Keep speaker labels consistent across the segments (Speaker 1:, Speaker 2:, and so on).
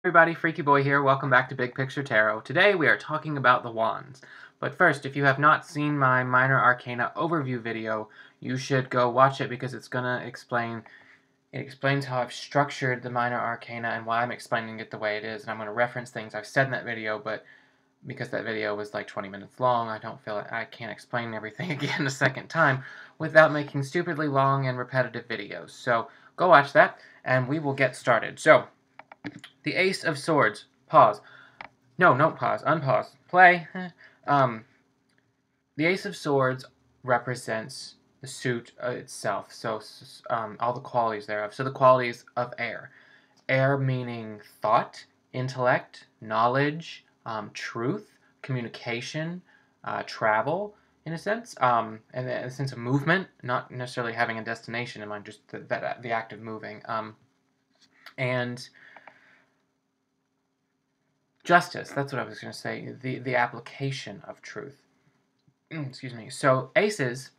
Speaker 1: Everybody, Freaky Boy here. Welcome back to Big Picture Tarot. Today we are talking about the wands. But first, if you have not seen my Minor Arcana overview video, you should go watch it because it explains how I've structured the Minor Arcana and why I'm explaining it the way it is. And I'm going to reference things I've said in that video, but because that video was like 20 minutes long, I don't feel like I can't explain everything again a second time without making stupidly long and repetitive videos. So go watch that, and we will get started. So, the Ace of Swords. Pause. No, don't pause. Unpause. Play. The Ace of Swords represents the suit itself. So, all the qualities thereof. So, the qualities of air. Air meaning thought, intellect, knowledge, truth, communication, travel, in a sense, and a sense of movement, not necessarily having a destination in mind, just the act of moving. And justice, that's what I was going to say, the application of truth. Excuse me. So aces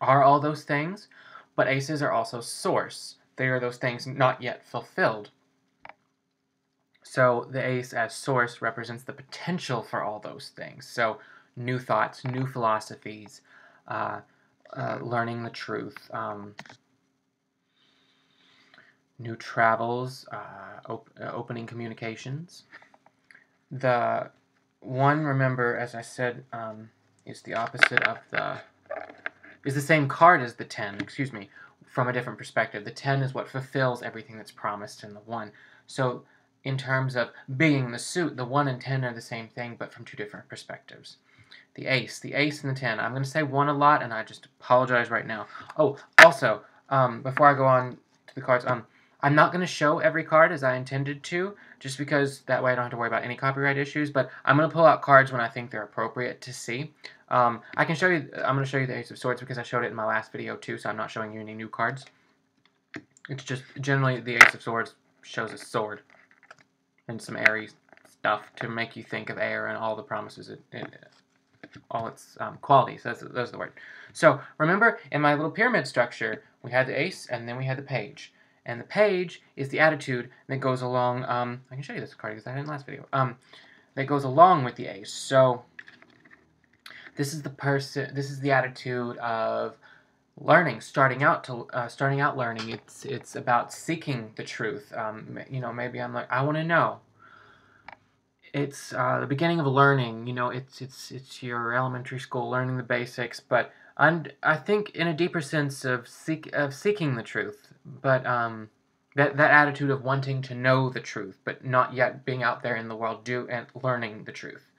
Speaker 1: are all those things, but aces are also source. They are those things not yet fulfilled. So the ace as source represents the potential for all those things. So new thoughts, new philosophies, learning the truth, new travels, opening communications. The one, remember, as I said, is the opposite of is the same card as the 10, excuse me, from a different perspective. The 10 is what fulfills everything that's promised in the 1. So, in terms of being the suit, the 1 and 10 are the same thing, but from two different perspectives. The ace and the 10. I'm going to say 1 a lot, and I just apologize right now. Oh, also, before I go on to the cards, I'm not going to show every card as I intended to, just because that way I don't have to worry about any copyright issues, but I'm going to pull out cards when I think they're appropriate to see. I'm going to show you the Ace of Swords because I showed it in my last video too, so I'm not showing you any new cards. It's just, generally, the Ace of Swords shows a sword and some airy stuff to make you think of air and all the promises, all its qualities. That's the word. So, remember, in my little pyramid structure, we had the Ace, and then we had the Page. And the Page is the attitude that goes along, I can show you this card because I had it in the last video, that goes along with the Ace. So, this is the attitude of learning, starting out learning. It's about seeking the truth. Maybe I'm like, I want to know. It's the beginning of learning. It's your elementary school, learning the basics, but I think in a deeper sense of seeking the truth, but that attitude of wanting to know the truth, but not yet being out there in the world and learning the truth.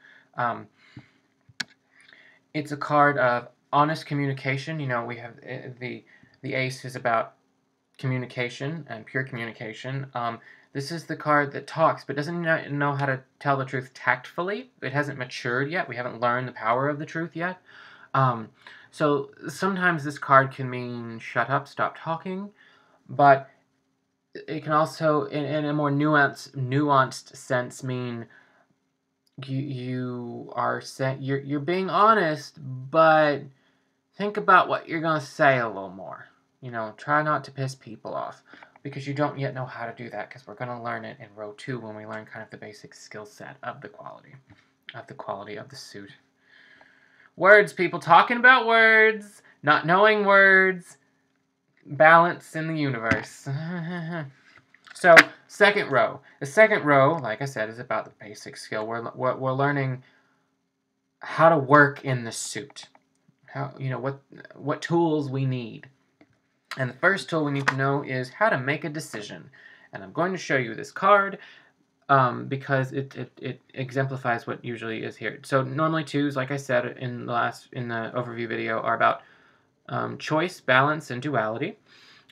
Speaker 1: It's a card of honest communication. We have the Ace is about communication and pure communication. This is the card that talks, but doesn't know how to tell the truth tactfully. It hasn't matured yet. We haven't learned the power of the truth yet. So sometimes this card can mean shut up, stop talking, but it can also, in a more nuanced sense, mean you're being honest, but think about what you're going to say a little more. Try not to piss people off, because you don't yet know how to do that, because we're going to learn it in row 2 when we learn kind of the basic skill set of the quality of the suit. Words, people, talking about words, not knowing words, balance in the universe. So, second row. The second row, like I said, is about the basic skill. We're learning how to work in the suit. What tools we need. And the first tool we need to know is how to make a decision. And I'm going to show you this card because it exemplifies what usually is here. So normally 2s, like I said in the overview video, are about choice, balance, and duality.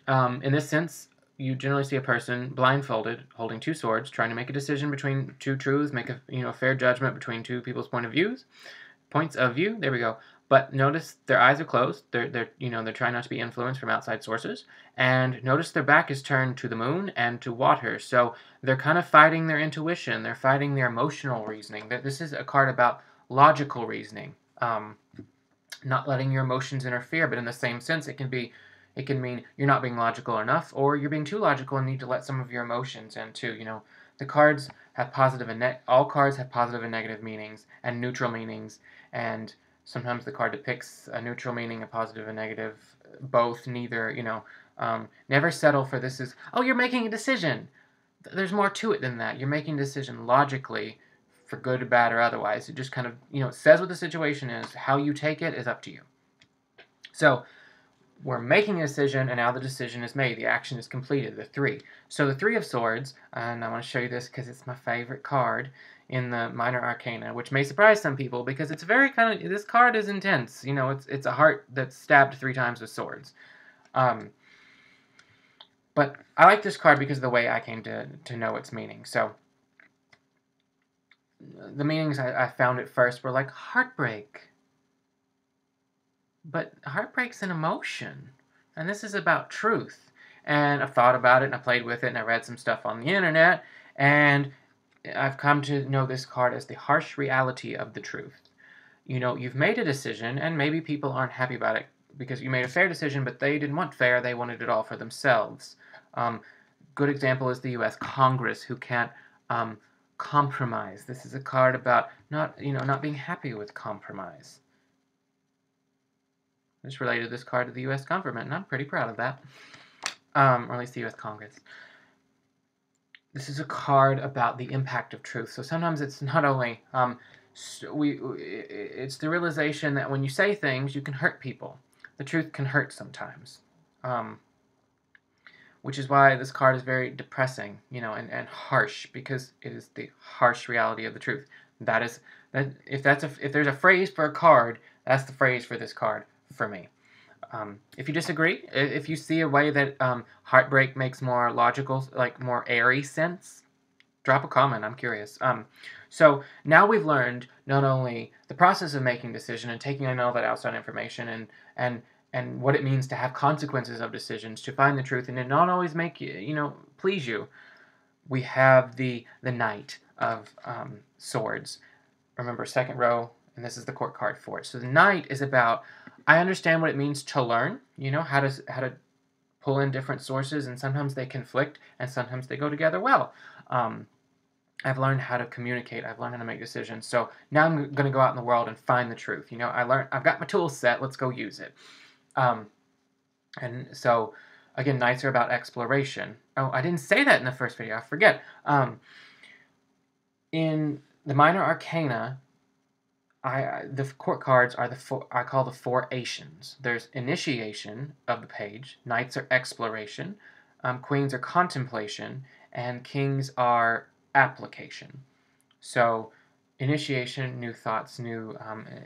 Speaker 1: In this sense, you generally see a person blindfolded, holding 2 swords, trying to make a decision between 2 truths, make a fair judgment between 2 people's points of view. There we go. But notice their eyes are closed. They're trying not to be influenced from outside sources. And notice their back is turned to the moon and to water. So they're kind of fighting their intuition. They're fighting their emotional reasoning. This is a card about logical reasoning. Not letting your emotions interfere, but in the same sense, it can mean you're not being logical enough, or you're being too logical and need to let some of your emotions in too. The cards have positive and all cards have positive and negative meanings and neutral meanings, and sometimes the card depicts a neutral meaning, a positive and negative, both, neither. Never settle for this is, oh, you're making a decision. There's more to it than that. You're making a decision logically, for good or bad or otherwise. It just kind of, it says what the situation is. How you take it is up to you. So we're making a decision, and now the decision is made. The action is completed, the 3. So the 3 of Swords, and I want to show you this because it's my favorite card in the Minor Arcana, which may surprise some people because it's very this card is intense. It's a heart that's stabbed 3 times with swords. But I like this card because of the way I came to know its meaning. So the meanings I found at first were like heartbreak. But heartbreak's an emotion, and this is about truth. And I've thought about it, and I played with it, and I read some stuff on the internet, and I've come to know this card as the harsh reality of the truth. You've made a decision, and maybe people aren't happy about it because you made a fair decision, but they didn't want fair, they wanted it all for themselves. Good example is the U.S. Congress, who can't compromise. This is a card about not being happy with compromise. I just related this card to the U.S. government, and I'm pretty proud of that. Or at least the U.S. Congress. This is a card about the impact of truth. So sometimes it's not only it's the realization that when you say things, you can hurt people. The truth can hurt sometimes, which is why this card is very depressing, and harsh, because it is the harsh reality of the truth. If there's a phrase for a card, that's the phrase for this card for me. If you disagree, if you see a way that heartbreak makes more logical, like more airy sense, drop a comment. I'm curious. So now we've learned not only the process of making decision and taking in all that outside information and what it means to have consequences of decisions, to find the truth and to not always make please you. We have the Knight of Swords. Remember, second row, and this is the court card for it. So the Knight is about, I understand what it means to learn, how to pull in different sources, and sometimes they conflict, and sometimes they go together well. I've learned how to communicate. I've learned how to make decisions. So now I'm going to go out in the world and find the truth. I've got my tool set. Let's go use it. And so, again, Knights are about exploration. Oh, I didn't say that in the first video. I forget. In the Minor Arcana, the court cards are I call the 4 Asians. There's initiation of the page. Knights are exploration. Queens are contemplation. And kings are application. So initiation, new thoughts, new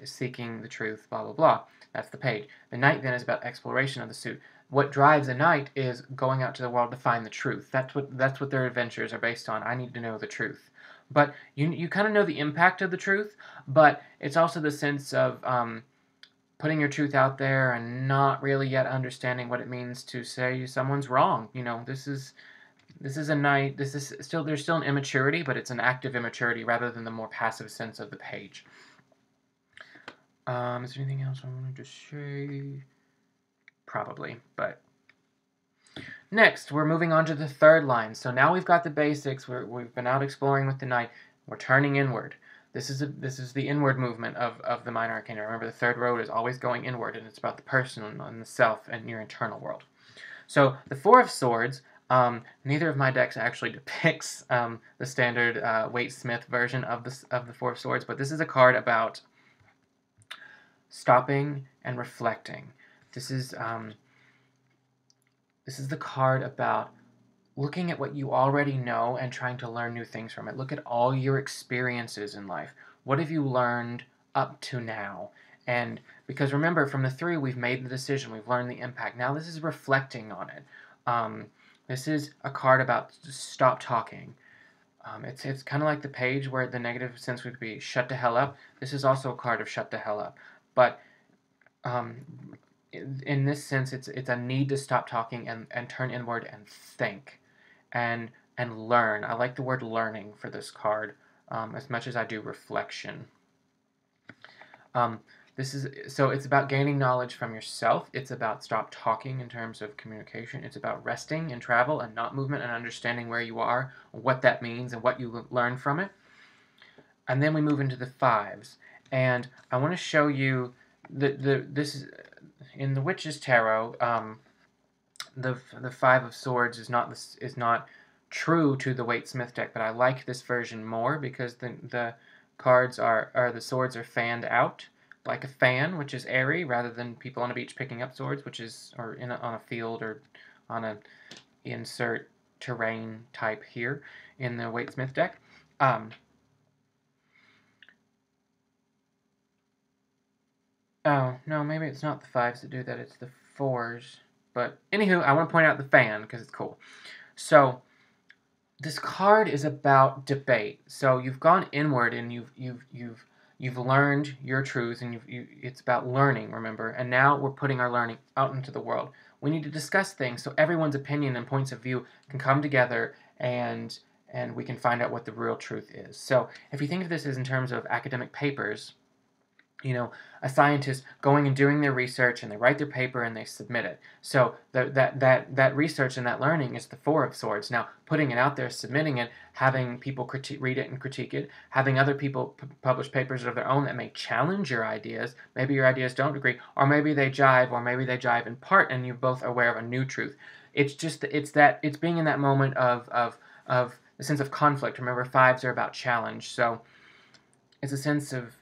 Speaker 1: seeking the truth, blah, blah, blah. That's the page. The Knight then is about exploration of the suit. What drives a knight is going out to the world to find the truth. That's what their adventures are based on. I need to know the truth. But you kind of know the impact of the truth, but it's also the sense of putting your truth out there and not really yet understanding what it means to say someone's wrong. This is a knight. There's still an immaturity, but it's an active immaturity rather than the more passive sense of the page. Is there anything else I wanted to say? Probably, but next we're moving on to the third line. So now we've got the basics. We've been out exploring with the Knight. We're turning inward. This is the inward movement of the Minor Arcana. Remember, the third road is always going inward, and it's about the person and the self and your internal world. So the 4 of Swords. Neither of my decks actually depicts the standard Waite Smith version of the 4 of Swords, but this is a card about stopping and reflecting. This is the card about looking at what you already know and trying to learn new things from it. Look at all your experiences in life. What have you learned up to now? And because remember, from the 3, we've made the decision. We've learned the impact. Now this is reflecting on it. This is a card about stop talking. It's kind of like the page where the negative sense would be shut the hell up. This is also a card of shut the hell up. But in this sense, it's a need to stop talking and turn inward and think and learn. I like the word learning for this card as much as I do reflection. The So it's about gaining knowledge from yourself. It's about stop talking in terms of communication. It's about resting in travel and not movement and understanding where you are, what that means, and what you learn from it. And then we move into the fives. And I want to show you this is in the Witch's Tarot. The Five of Swords is not true to the Waite-Smith deck, but I like this version more because the cards or the swords are fanned out like a fan, which is airy, rather than people on a beach picking up swords, which is on a field or on a insert terrain type here in the Waite-Smith deck. Oh, no, maybe it's not the fives that do that, it's the fours. But anywho, I want to point out the fan because it's cool. So this card is about debate. So you've gone inward and you've learned your truth, and it's about learning, remember? And now we're putting our learning out into the world. We need to discuss things so everyone's opinion and points of view can come together and we can find out what the real truth is. So if you think of this as in terms of academic papers, you know, a scientist going and doing their research, and they write their paper and they submit it. So that research and that learning is the Four of Swords. Now, putting it out there, submitting it, having people read it and critique it, having other people publish papers of their own that may challenge your ideas. Maybe your ideas don't agree, or maybe they jive, or maybe they jive in part, and you're both aware of a new truth. It's just it's being in that moment of the sense of conflict. Remember, fives are about challenge, so it's a sense of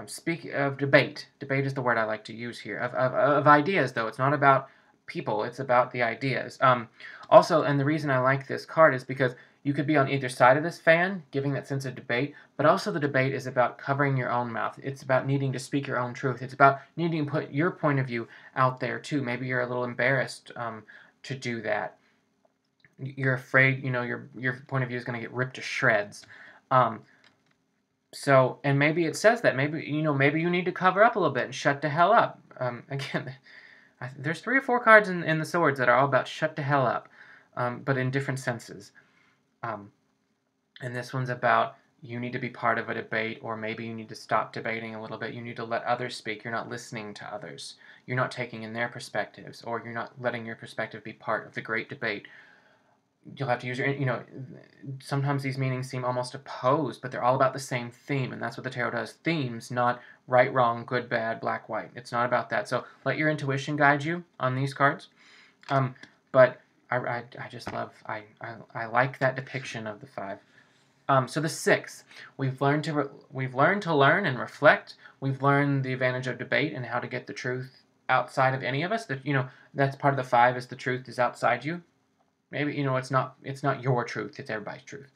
Speaker 1: speak of debate. Debate is the word I like to use here. Of ideas, though. It's not about people. It's about the ideas. Also, and the reason I like this card is because you could be on either side of this fan, giving that sense of debate, but also the debate is about covering your own mouth. It's about needing to speak your own truth. It's about needing to put your point of view out there, too. Maybe you're a little embarrassed to do that. You're afraid, your point of view is going to get ripped to shreds. So, and maybe it says that. Maybe you need to cover up a little bit and shut the hell up. Again, there's 3 or 4 cards in the swords that are all about shut the hell up, but in different senses. And this one's about you need to be part of a debate, or maybe you need to stop debating a little bit. You need to let others speak. You're not listening to others. You're not taking in their perspectives, or you're not letting your perspective be part of the great debate. You'll have to use your, sometimes these meanings seem almost opposed, but they're all about the same theme, and that's what the tarot does. Themes, not right, wrong, good, bad, black, white. It's not about that. So let your intuition guide you on these cards. But I just love, I like that depiction of the 5. So the 6, we've learned to learn and reflect. We've learned the advantage of debate and how to get the truth outside of any of us. That that's part of the 5 is the truth is outside you. Maybe, it's not your truth, it's everybody's truth.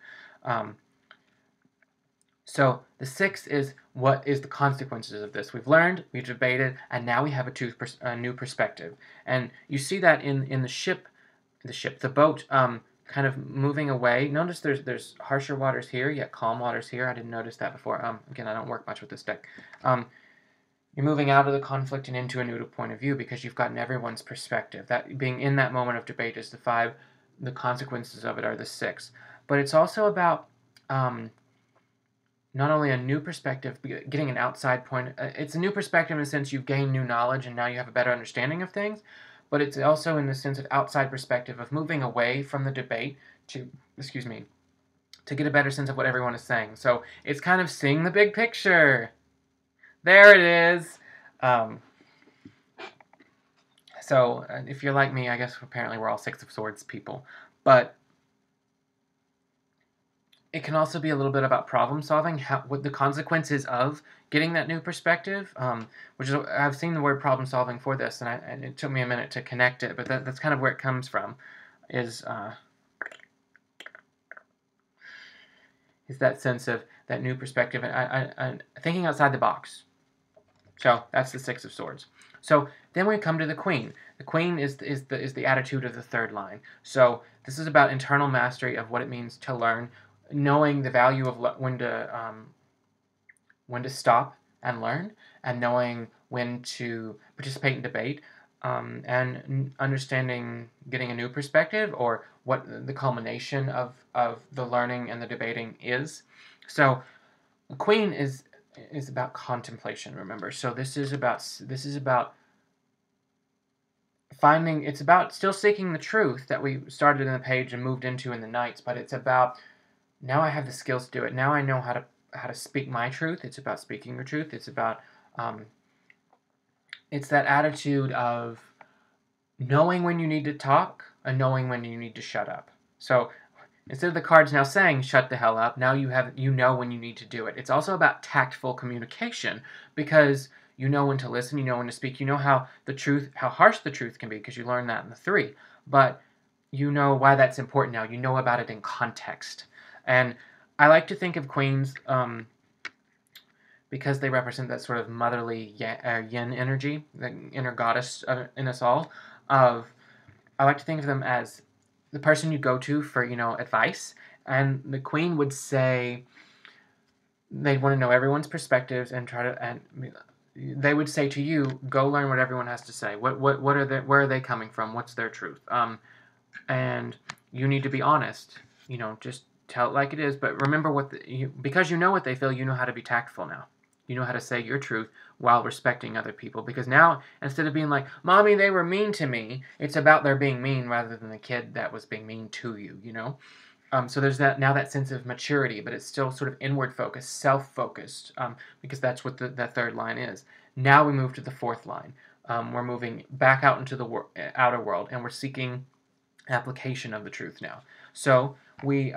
Speaker 1: So the 6 is what is the consequences of this. We've learned, we've debated, and now we have a new perspective. And you see that in the boat, kind of moving away. Notice there's harsher waters here, yet calm waters here. I didn't notice that before. Again, I don't work much with this deck. You're moving out of the conflict and into a new point of view because you've gotten everyone's perspective. That being in that moment of debate is the 5. The consequences of it are the 6. But it's also about not only a new perspective, but getting an outside point. It's a new perspective in the sense you've gained new knowledge and now you have a better understanding of things. But it's also in the sense of outside perspective of moving away from the debate to get a better sense of what everyone is saying. So it's kind of seeing the big picture. There it is. So if you're like me, I guess apparently we're all 6 of Swords people. But it can also be a little bit about problem solving, what the consequences of getting that new perspective, which is, I've seen the word problem solving for this, and it took me a minute to connect it, but that's kind of where it comes from, is that sense of that new perspective and thinking outside the box. So that's the 6 of Swords. So then we come to the Queen. The Queen is the attitude of the 3rd line. So this is about internal mastery of what it means to learn, knowing the value of when to stop and learn, and knowing when to participate in debate, and understanding getting a new perspective, or what the culmination of the learning and the debating is. So the Queen is is about contemplation, remember. So this is about finding, it's about still seeking the truth that we started in the page and moved into in the nights, but it's about, now I have the skills to do it. Now I know how to speak my truth. It's about speaking your truth. It's about it's that attitude of knowing when you need to talk and knowing when you need to shut up. So instead of the cards now saying shut the hell up, now you know when you need to do it. It's also about tactful communication, because you know when to listen, you know when to speak, you know how harsh the truth can be, because you learn that in the 3. But you know why that's important now. You know about it in context. And I like to think of queens, because they represent that sort of motherly yin energy, the inner goddess in us all. I like to think of them as the person you go to for, advice. And the queen would say, they'd want to know everyone's perspectives and they would say to you, go learn what everyone has to say. Where are they coming from? What's their truth? And you need to be honest. Just tell it like it is. But remember because you know what they feel, you know how to be tactful now. You know how to say your truth while respecting other people. Because now, instead of being like, Mommy, they were mean to me, it's about their being mean rather than the kid that was being mean to you, So there's that sense of maturity, but it's still sort of inward focused, self-focused, because that's what that 3rd line is. Now we move to the 4th line. We're moving back out into the outer world, and we're seeking application of the truth now. So we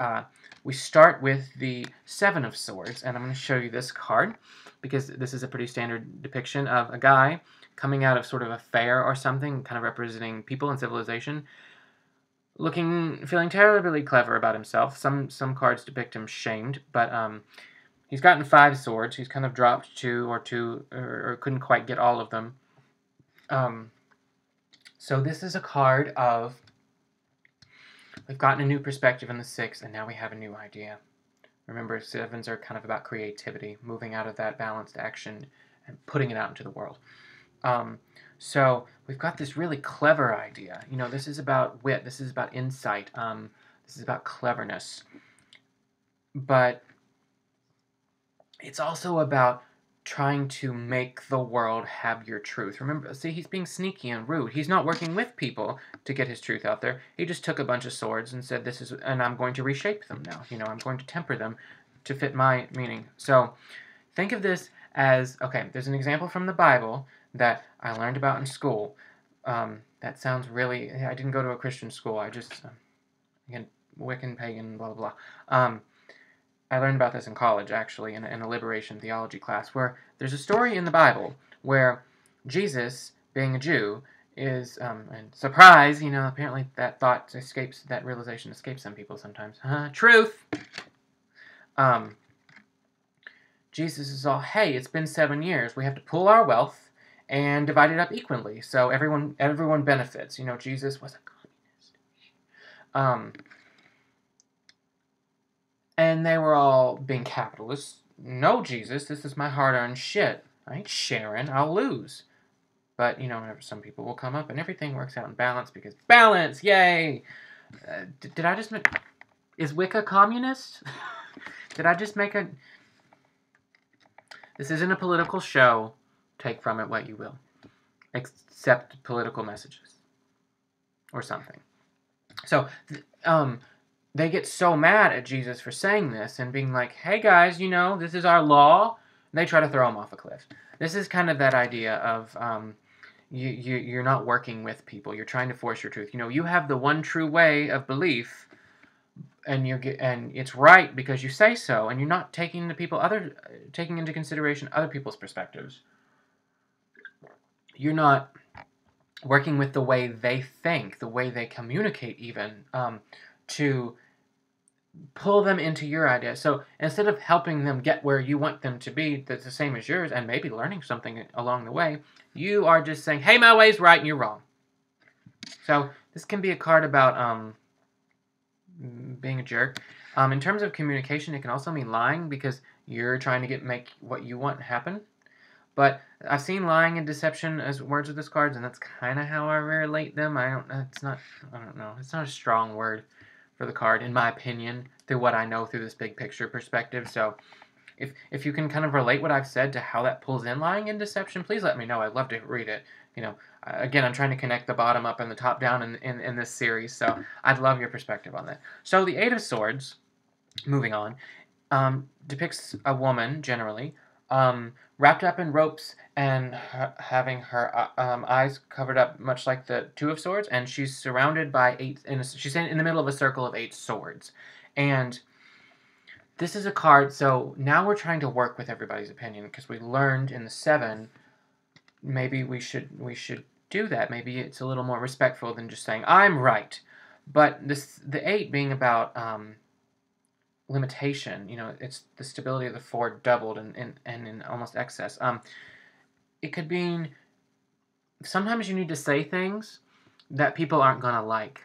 Speaker 1: start with the 7 of Swords, and I'm going to show you this card, because this is a pretty standard depiction of a guy coming out of sort of a fair or something, kind of representing people and civilization, feeling terribly clever about himself. Some cards depict him shamed, but he's gotten 5 swords. He's kind of dropped 2 or couldn't quite get all of them. So this is a card of, we've gotten a new perspective in the 6, and now we have a new idea. Remember, 7s are kind of about creativity, moving out of that balanced action and putting it out into the world. So we've got this really clever idea. This is about wit. This is about insight. This is about cleverness. But it's also about trying to make the world have your truth. Remember, see, he's being sneaky and rude. He's not working with people to get his truth out there. He just took a bunch of swords and said, and I'm going to reshape them now. I'm going to temper them to fit my meaning. So think of this as, okay, there's an example from the Bible that I learned about in school. That sounds really, I didn't go to a Christian school. I just, again, Wiccan, pagan, blah, blah, blah. I learned about this in college, actually, in a liberation theology class, where there's a story in the Bible where Jesus, being a Jew, is, and surprise, apparently that realization escapes some people sometimes. Truth! Jesus is all, hey, it's been 7 years. We have to pool our wealth and divide it up equally, so everyone benefits. Jesus was a communist. And they were all being capitalists. No, Jesus, this is my hard-earned shit. I ain't sharing. I'll lose. But, some people will come up and everything works out in balance because balance, yay! Did I just make... Is Wicca communist? Did I just make a... This isn't a political show. Take from it what you will. Accept political messages. Or something. So, they get so mad at Jesus for saying this and being like, hey guys, this is our law. And they try to throw him off a cliff. This is kind of that idea of you're not working with people. You're trying to force your truth. You have the one true way of belief, and it's right because you say so, and you're not taking into consideration other people's perspectives. You're not working with the way they think, the way they communicate even, to pull them into your idea. So instead of helping them get where you want them to be, that's the same as yours, and maybe learning something along the way, you are just saying, hey, my way's right and you're wrong. So this can be a card about being a jerk. In terms of communication, it can also mean lying because you're trying to make what you want happen. But I've seen lying and deception as words with this card, and that's kind of how I relate them. I don't know. It's not a strong word for the card, in my opinion, through what I know through this big picture perspective. So if you can kind of relate what I've said to how that pulls in lying and deception, please let me know. I'd love to read it. Again, I'm trying to connect the bottom up and the top down in this series, so I'd love your perspective on that. So the Eight of Swords, moving on, depicts a woman, generally, wrapped up in ropes and having her eyes covered up, much like the Two of Swords, and she's surrounded by she's in the middle of a circle of 8 swords. And this is a card, so now we're trying to work with everybody's opinion, because we learned in the 7, maybe we should do that. Maybe it's a little more respectful than just saying, I'm right. But the 8 being about limitation, it's the stability of the 4 doubled and in almost excess. It could mean sometimes you need to say things that people aren't going to like.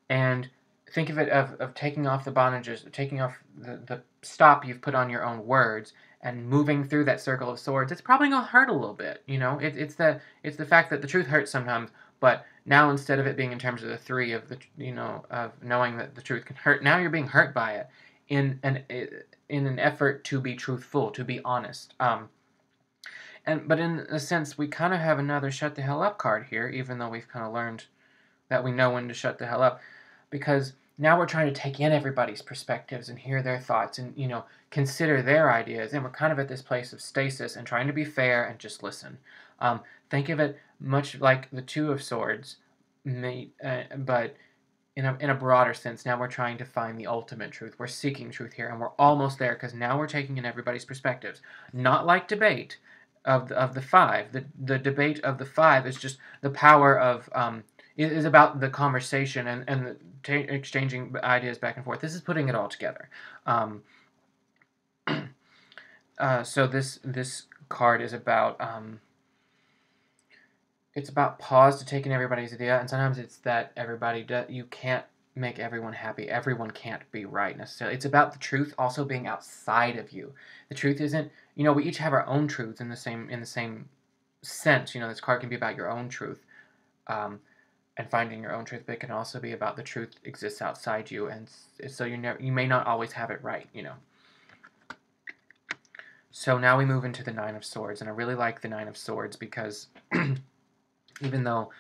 Speaker 1: And think of it of taking off the bondages, taking off the stop you've put on your own words, and moving through that circle of swords. It's probably going to hurt a little bit, It's the fact that the truth hurts sometimes, but now instead of it being in terms of the 3 of of knowing that the truth can hurt, now you're being hurt by it in an effort to be truthful, to be honest. But in a sense, we kind of have another shut the hell up card here, even though we've kind of learned that we know when to shut the hell up, because now we're trying to take in everybody's perspectives and hear their thoughts and, consider their ideas, and we're kind of at this place of stasis and trying to be fair and just listen. Think of it much like the Two of Swords, but in a broader sense. Now we're trying to find the ultimate truth. We're seeking truth here, and we're almost there, because now we're taking in everybody's perspectives. Not like debate of the 5. The debate of the 5 is just the power of... It is about the conversation and exchanging ideas back and forth. This is putting it all together. So this card is about it's about pause to take in everybody's idea, and sometimes it's that you can't make everyone happy. Everyone can't be right necessarily. It's about the truth also being outside of you. The truth isn't, we each have our own truths in the same sense. This card can be about your own truth. And finding your own truth, but it can also be about the truth exists outside you, and so you may not always have it right, So now we move into the Nine of Swords, and I really like the Nine of Swords because even though,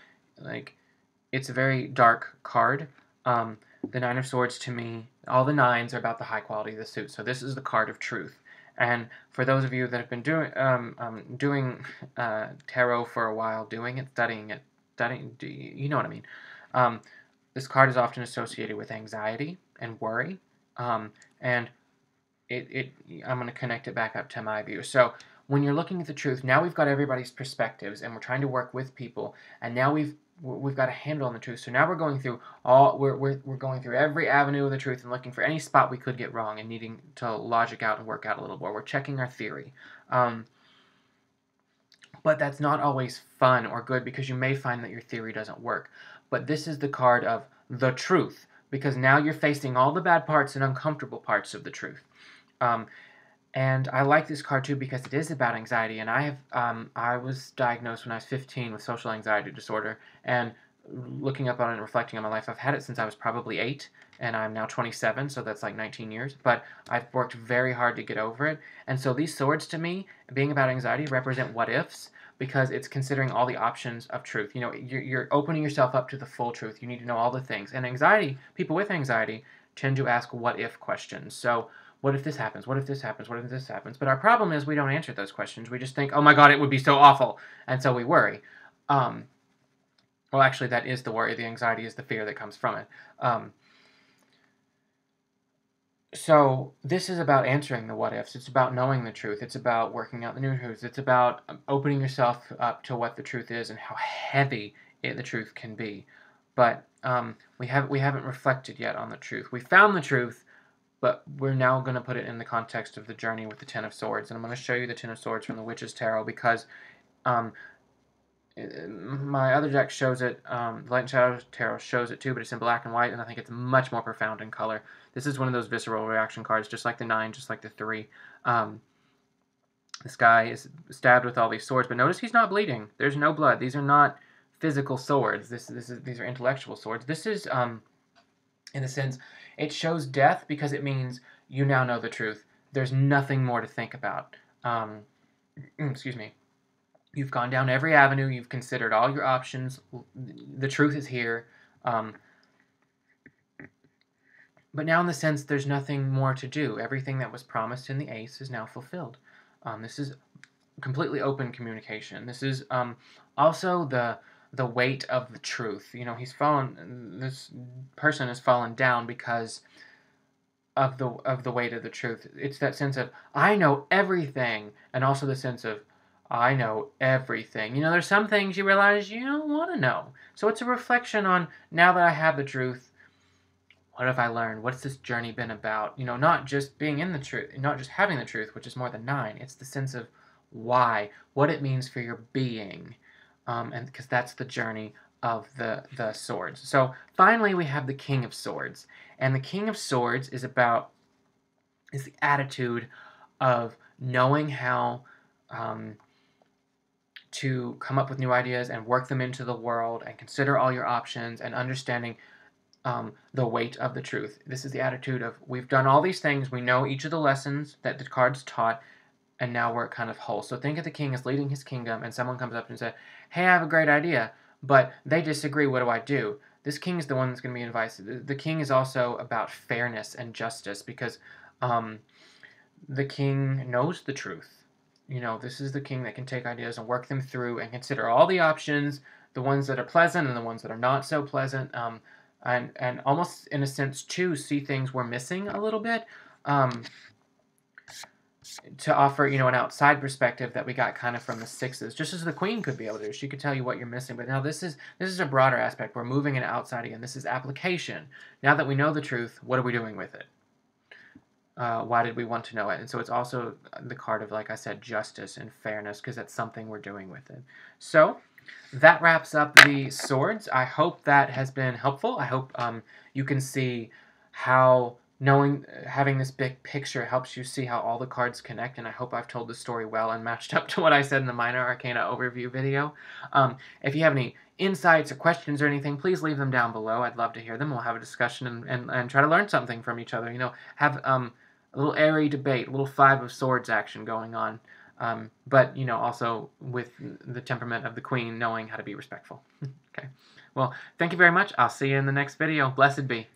Speaker 1: it's a very dark card, the Nine of Swords, to me, all the 9s are about the high quality of the suit, so this is the card of truth. And for those of you that have been doing tarot for a while, studying it, you know what I mean. This card is often associated with anxiety and worry, and I'm going to connect it back up to my view. So when you're looking at the truth, now we've got everybody's perspectives, and we're trying to work with people, and now we've got a handle on the truth. So now we're going through we're going through every avenue of the truth and looking for any spot we could get wrong and needing to logic out and work out a little more. We're checking our theory. But that's not always fun or good, because you may find that your theory doesn't work. But this is the card of the truth, because now you're facing all the bad parts and uncomfortable parts of the truth. And I like this card too because it is about anxiety. And I was diagnosed when I was 15 with social anxiety disorder. And looking up on it and reflecting on my life, I've had it since I was probably 8, and I'm now 27, so that's like 19 years. But I've worked very hard to get over it. And so these swords, to me, being about anxiety, represent what-ifs, because it's considering all the options of truth. You're opening yourself up to the full truth. You need to know all the things. And people with anxiety tend to ask what-if questions. So, what if this happens? What if this happens? What if this happens? But our problem is we don't answer those questions. We just think, oh my God, it would be so awful. And so we worry. Well, actually, that is the worry. The anxiety is the fear that comes from it. So this is about answering the what-ifs. It's about knowing the truth. It's about working out the new truths. It's about opening yourself up to what the truth is and how heavy the truth can be. But we haven't reflected yet on the truth. We found the truth, but we're now going to put it in the context of the journey with the Ten of Swords. And I'm going to show you the Ten of Swords from the Witch's Tarot, because my other deck shows it, Light and Shadow Tarot shows it too, but it's in black and white, and I think it's much more profound in color. This is one of those visceral reaction cards, just like the 9, just like the 3. This guy is stabbed with all these swords, but notice he's not bleeding. There's no blood. These are not physical swords. These are intellectual swords. This is, in a sense, it shows death because it means you now know the truth. there's nothing more to think about. Excuse me. You've gone down every avenue. You've considered all your options. The truth is here. But now in the sense, there's nothing more to do. Everything that was promised in the ace is now fulfilled. This is completely open communication. This is also the weight of the truth. You know, this person has fallen down because of the weight of the truth. It's that sense of, I know everything, and also the sense of, I know everything. You know, there's some things you realize you don't want to know. So it's a reflection on, now that I have the truth, what have I learned? What's this journey been about? You know, not just being in the truth, not just having the truth, which is more than 9. It's the sense of why, what it means for your being, and because that's the journey of the swords. So finally, we have the King of Swords, and the King of Swords is the attitude of knowing how to come up with new ideas and work them into the world and consider all your options and understanding the weight of the truth. This is the attitude of, we've done all these things, we know each of the lessons that the cards taught, and now we're kind of whole. So think of the king as leading his kingdom, and someone comes up and says, hey, I have a great idea, but they disagree, what do I do? This king is the one that's going to be invited. The king is also about fairness and justice, because the king knows the truth. You know, this is the king that can take ideas and work them through and consider all the options, the ones that are pleasant and the ones that are not so pleasant, and almost in a sense too see things we're missing a little bit, to offer, you know, an outside perspective that we got kind of from the 6s, just as the queen could be able to do. She could tell you what you're missing, but now this is a broader aspect. We're moving it outside again. This is application. Now that we know the truth, what are we doing with it? Why did we want to know it? And so it's also the card of, like I said, justice and fairness, because that's something we're doing with it. So that wraps up the swords. I hope that has been helpful. I hope you can see how having this big picture helps you see how all the cards connect, and I hope I've told the story well and matched up to what I said in the Minor Arcana overview video. If you have any insights or questions or anything, please leave them down below. I'd love to hear them. We'll have a discussion and try to learn something from each other. You know, have a little airy debate, a little 5 of Swords action going on. But, you know, also with the temperament of the queen, knowing how to be respectful. Okay. Well, thank you very much. I'll see you in the next video. Blessed be.